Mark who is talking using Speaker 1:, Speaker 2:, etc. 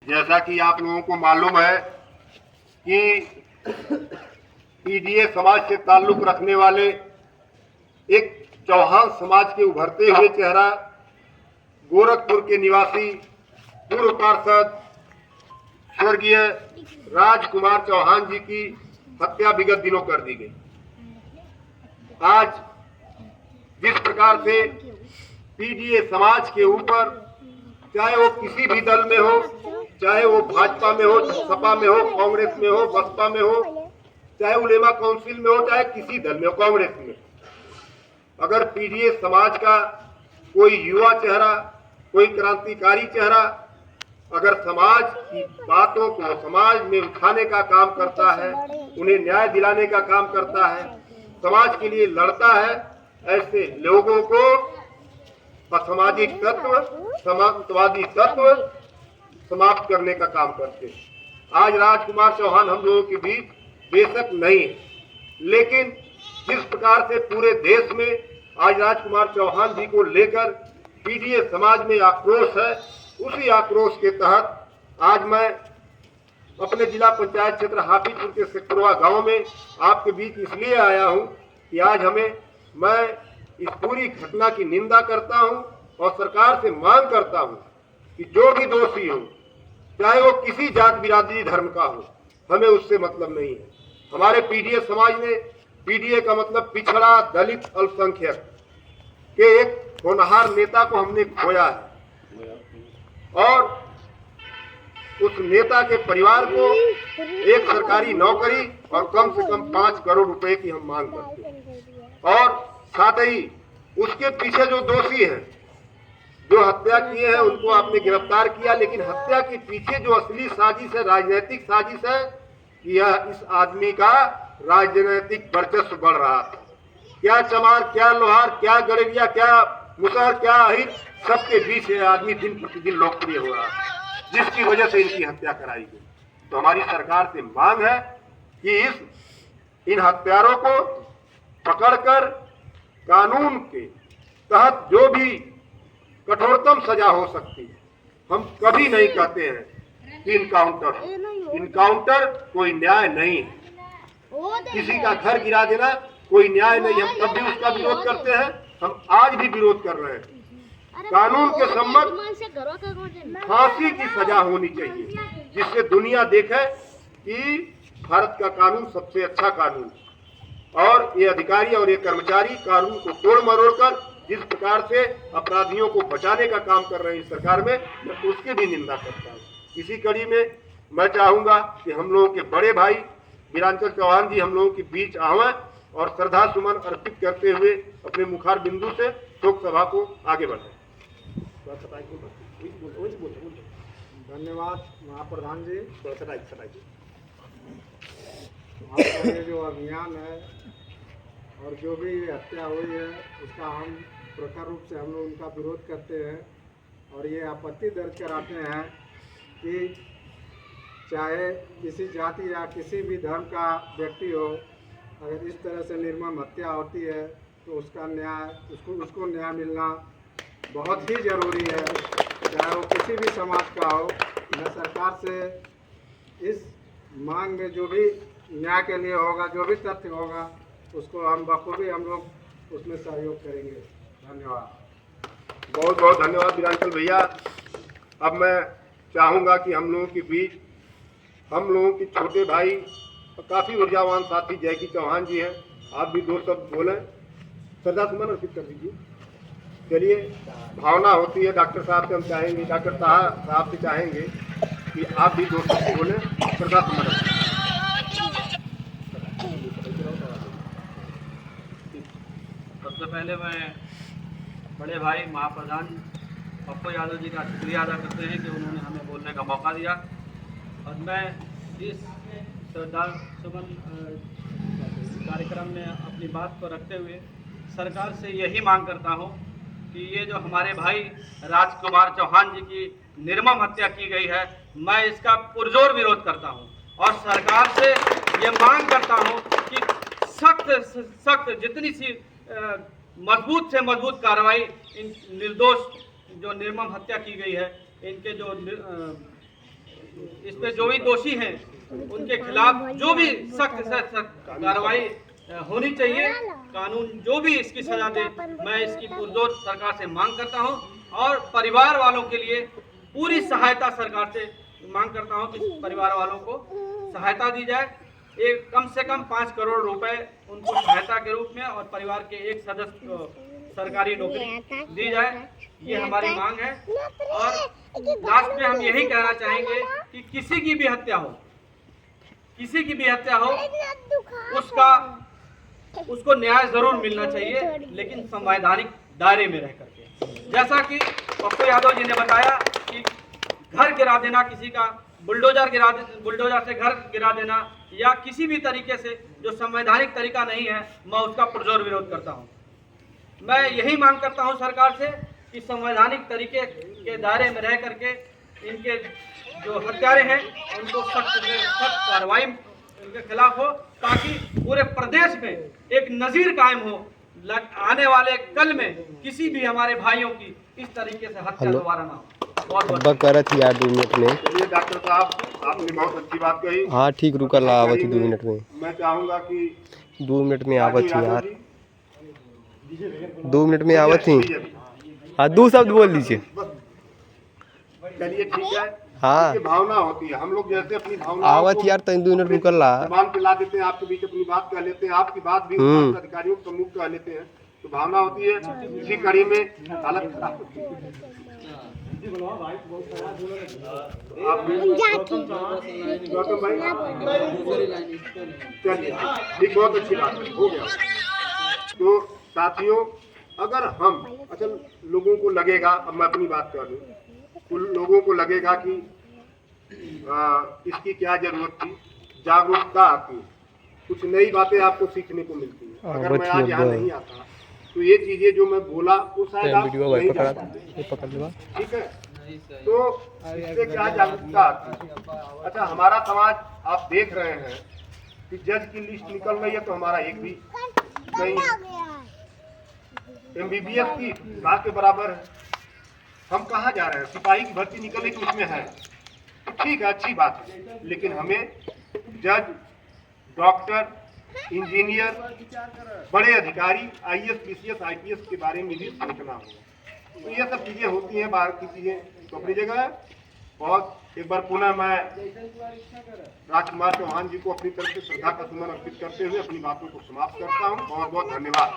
Speaker 1: जैसा कि आप लोगों को मालूम है कि पीडीए समाज से ताल्लुक रखने वाले एक चौहान समाज के उभरते हुए चेहरा गोरखपुर के निवासी पूर्व पार्षद स्वर्गीय राजकुमार चौहान जी की हत्या विगत दिनों कर दी गई। आज जिस प्रकार से पीडीए समाज के ऊपर, चाहे वो किसी भी दल में हो, चाहे वो भाजपा में हो, सपा में हो, कांग्रेस में हो, बसपा में हो, चाहे उलेमा काउंसिल में हो, चाहे किसी दल में हो, कांग्रेस में, अगर पीडीए समाज का कोई युवा चेहरा, कोई क्रांतिकारी चेहरा अगर समाज की बातों को समाज में उठाने का काम करता है, उन्हें न्याय दिलाने का काम करता है, समाज के लिए लड़ता है, ऐसे लोगों को असामाजिक तत्व, समाजवादी तत्व समाप्त करने का काम करते हैं। आज राजकुमार चौहान हम लोगों के बीच बेशक नहीं है, लेकिन जिस प्रकार से पूरे देश में आज राजकुमार चौहान जी को लेकर पीडीए समाज में आक्रोश है, उसी आक्रोश के तहत आज मैं अपने जिला पंचायत क्षेत्र हाफिजपुर के सेक्टरवा गांव में आपके बीच इसलिए आया हूं कि आज मैं इस पूरी घटना की निंदा करता हूं और सरकार से मांग करता हूं कि जो भी दोषी हो, चाहे वो किसी जात बिरादरी धर्म का हो, हमें उससे मतलब नहीं है। हमारे पीडीए समाज ने, पीडीए का मतलब पिछड़ा दलित अल्पसंख्यक के एक होनहार नेता को हमने खोया है और उस नेता के परिवार को एक सरकारी नौकरी और कम से कम 5 करोड़ रुपए की हम मांग करते हैं। और साथ ही उसके पीछे जो दोषी हैं, जो हत्या किए हैं, उनको आपने गिरफ्तार किया, लेकिन हत्या के पीछे जो असली साजिश है, राजनीतिक साजिश है, यह इस आदमी का राजनीतिक वर्चस्व बढ़ रहा था। क्या चमार, क्या लोहार, क्या गड़ेरिया, क्या मुसहर, क्या अहिर, सबके बीच यह आदमी दिन प्रतिदिन लोकप्रिय हो रहा है, जिसकी वजह से इनकी हत्या कराई गई। तो हमारी सरकार से मांग है कि इन हत्यारों को पकड़कर कानून के तहत जो भी कठोरतम सजा हो सकती है, हम कभी नहीं कहते हैं कि इनकाउंटर कोई न्याय नहीं है। किसी का घर गिरा देना कोई न्याय नहीं, हम तब भी उसका विरोध करते हैं, हम आज भी विरोध कर रहे हैं। कानून के सम्मत फांसी की सजा होनी चाहिए, जिससे दुनिया देखे कि भारत का कानून सबसे अच्छा कानून, और ये अधिकारी और ये कर्मचारी कानून को तोड़ मरोड़ कर जिस प्रकार से अपराधियों को बचाने का काम कर रहे हैं सरकार में, मैं उसकी भी निंदा करता हूँ। इसी कड़ी में मैं चाहूंगा कि हम लोगों के बड़े भाई वीरांचल चौहान जी हम लोगों के बीच आवें और श्रद्धा सुमन अर्पित करते हुए अपने मुखार बिंदु से शोक सभा को आगे बढ़ाएं।
Speaker 2: धन्यवाद महाप्रधान जी। आपका ये जो अभियान है और जो भी हत्या हुई है, उसका हम प्रखर रूप से हम लोग उनका विरोध करते हैं और ये आपत्ति दर्ज कराते हैं कि चाहे किसी जाति या किसी भी धर्म का व्यक्ति हो, अगर इस तरह से निर्मम हत्या होती है तो उसका न्याय, उसको न्याय मिलना बहुत ही ज़रूरी है, चाहे वो किसी भी समाज का हो। मैं सरकार से इस मांग में जो भी न्याय के लिए होगा, जो भी तथ्य होगा, उसको हम बखूबी हम लोग उसमें सहयोग करेंगे। धन्यवाद।
Speaker 1: बहुत बहुत धन्यवाद वीरांचल भैया। अब मैं चाहूँगा कि हम लोगों के बीच हम लोगों के छोटे भाई और काफ़ी ऊर्जावान साथी जयकी चौहान जी हैं, आप भी 2 शब्द बोलें, श्रद्धा सुमन अर्पित कर दीजिए। चलिए, भावना होती है डॉक्टर साहब से, हम चाहेंगे, डॉक्टर साहब से चाहेंगे कि आप भी 2 शब्द बोलें, श्रद्धा सुमन।
Speaker 3: सबसे पहले मैं बड़े भाई महाप्रधान पप्पू यादव जी का शुक्रिया अदा करते हैं कि उन्होंने हमें बोलने का मौका दिया, और मैं इस श्रद्धा सुमन कार्यक्रम में अपनी बात को रखते हुए सरकार से यही मांग करता हूं कि ये जो हमारे भाई राजकुमार चौहान जी की निर्मम हत्या की गई है, मैं इसका पुरजोर विरोध करता हूं और सरकार से ये मांग करता हूं कि सख्त जितनी सी मजबूत से मजबूत कार्रवाई इन निर्दोष जो निर्मम हत्या की गई है, इनके जो इस पे जो भी दोषी हैं उनके खिलाफ जो भी सख्त से सख्त कार्रवाई होनी चाहिए। कानून जो भी इसकी सजा दे, मैं इसकी पुरजोर सरकार से मांग करता हूं और परिवार वालों के लिए पूरी सहायता सरकार से मांग करता हूं कि परिवार वालों को सहायता दी जाए। एक कम से कम 5 करोड़ रुपए उनको सहायता के रूप में और परिवार के एक सदस्य को सरकारी नौकरी दी जाए, ये हमारी मांग है। और लास्ट में हम यही कहना चाहेंगे कि किसी की भी हत्या हो, किसी की भी हत्या हो, उसको न्याय जरूर मिलना चाहिए, लेकिन संवैधानिक दायरे में रह करके। जैसा कि पप्पू यादव जी ने बताया कि घर गिरा देना, किसी का बुलडोजर से घर गिरा देना या किसी भी तरीके से जो संवैधानिक तरीका नहीं है, मैं उसका पुरजोर विरोध करता हूं। मैं यही मांग करता हूं सरकार से कि संवैधानिक तरीके के दायरे में रह करके इनके जो हत्यारे हैं उनको सख्त से सख्त कार्रवाई उनके खिलाफ हो, ताकि पूरे प्रदेश में एक नज़ीर कायम हो। आने वाले कल में किसी भी हमारे भाइयों की इस तरीके से हत्या दोबारा ना हो।
Speaker 4: करत यार 2 मिनट में।
Speaker 1: चलिए डॉक्टर साहब, आपने बहुत अच्छी बात कही।
Speaker 4: हाँ ठीक, रुकल आवत 2 मिनट में।
Speaker 1: मैं चाहूँगा कि
Speaker 4: 2 मिनट में आवत थी यार, 2 मिनट में आवत थी। हाँ 2 शब्द बोल दीजिए।
Speaker 1: चलिए ठीक है।
Speaker 4: हाँ
Speaker 1: ये भावना होती है, हम लोग जैसे अपनी भावना
Speaker 4: आवत यार 2 मिनट रुकल ला।
Speaker 1: जबान पे ला देते हैं, आपके बीच अपनी बात कह लेते हैं, आपकी बात भी अधिकारियों के सम्मुख कह लेते हैं, तो भावना होती है। इसी कड़ी में हालत खराब होती है। आप गौतम भाई चलिए ठीक, बहुत अच्छी बात है, हो गया। तो साथियों, अगर हम अच्छा लोगों को लगेगा, अब मैं अपनी बात कर लूँ, लोगों को लगेगा कि इसकी क्या जरूरत थी, जागरूकता आती, कुछ नई बातें आपको सीखने को मिलती है। अगर मैं आज यहाँ नहीं आता तो ये चीजें जो मैं बोला वो शायद आप नहीं जानते। ठीक है, तो इससे क्या जागरूकता आती है। अच्छा, हमारा समाज आप देख रहे हैं कि जज की लिस्ट निकल रही है तो हमारा एक भी नहीं है। MBBS की ना के बराबर है। हम कहाँ जा रहे हैं? सिपाही की भर्ती निकली तो उसमें है, तो ठीक है, अच्छी बात है, लेकिन हमें जज, डॉक्टर, इंजीनियर, बड़े अधिकारी, IAS, PCS, IPS के बारे में भी सोचना होगा। तो ये सब चीज़ें होती हैं, बाहर की चीज़ें तो अपनी जगह है। बहुत एक बार पुनः मैं राजकुमार चौहान जी को अपनी तरफ से श्रद्धा का सुमन अर्पित करते हुए अपनी बातों को समाप्त करता हूँ। बहुत बहुत धन्यवाद।